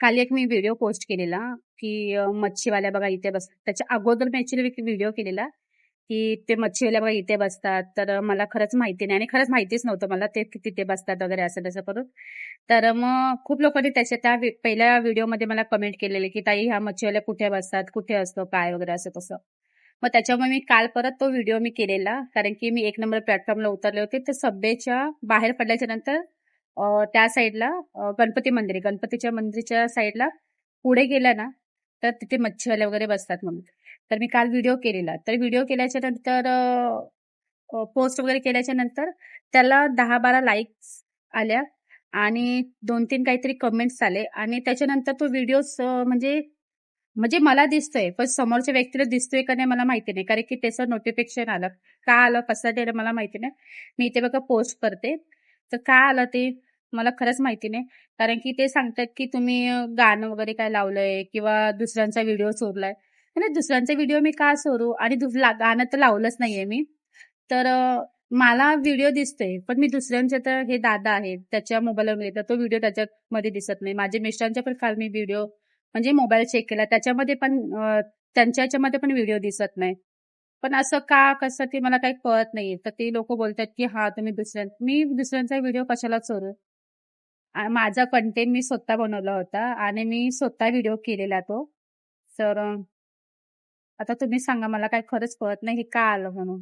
काल एक मी video post केलेला, की मच्छीवाल्या बघा इथे त्याच्या अगोदर मी ॲक्चुअली एक व्हिडिओ केलेला, की ते मच्छीवाल्या बघा इथे बसतात. तर मला खरंच माहिती नाही आणि खरंच माहितीच नव्हतं मला ते की तिथे बसतात वगैरे असं तसं करून. तर मग खूप लोकांनी पहिल्या व्हिडिओमध्ये मला कमेंट केलेले, की "ताई ह्या मच्छीवाल्या कुठे बसतात? कुठे असतो? काय?" वगैरे असं तसं. मग त्याच्यामुळे मी काल परत तो व्हिडिओ मी केलेला, कारण की मी 1 नंबर प्लॅटफॉर्मला उतरले होते. तर सबवेच्या बाहेर पडल्याच्या नंतर त्या साईडला गणपतीच्या मंदिराच्या साईडला पुढे गेला ना, तर तिथे मच्छीवाले वगैरे बसतात म्हणून. तर मी काल व्हिडिओ केलेला. तर व्हिडिओ केल्याच्या नंतर पोस्ट वगैरे केल्याच्या नंतर त्याला 10-12 लाईक्स आल्या आणि 2-3 काहीतरी कमेंट्स आले आणि त्याच्यानंतर तो व्हिडिओज म्हणजे म्हणजे मला दिसतोय, पण समोरच्या व्यक्तीला दिसतोय का नाही मला माहिती नाही. कारण की त्याचं नोटिफिकेशन आलं. का आलं, कसं ते मला माहिती नाही. मी इथे बघा पोस्ट करते. तर का आलं ते मला खरंच माहिती नाही. कारण की ते सांगतात की तुम्ही गाणं वगैरे काय लावलंय किंवा दुसऱ्यांचा व्हिडिओ चोरलाय. आणि दुसऱ्यांचा व्हिडिओ मी का चोरू? आणि गाणं तर लावलंच नाहीये मी. तर मला व्हिडिओ दिसतोय, पण मी दुसऱ्यांचे तर हे दादा आहेत, त्याच्या मोबाईलवर बघितला तो व्हिडिओ त्याच्यामध्ये दिसत नाही. माझ्या मिस्टरांचा पण काल मी व्हिडिओ म्हणजे मोबाईल चेक केला त्याच्यामध्ये पण त्यांच्या ह्याच्यामध्ये पण व्हिडिओ दिसत नाही. पण असं का, कसं ते मला काही कळत नाहीये. तर ते लोकं बोलतात, की "हां, मी दुसऱ्यांचा व्हिडिओ कशाला चोरू?" माझा कंटेंट मी स्वतः बनवला होता आणि मी स्वतः व्हिडिओ केलेला तो. तर आता तुम्ही सांगा मला काही खरंच कळत नाही हे का आलं म्हणून?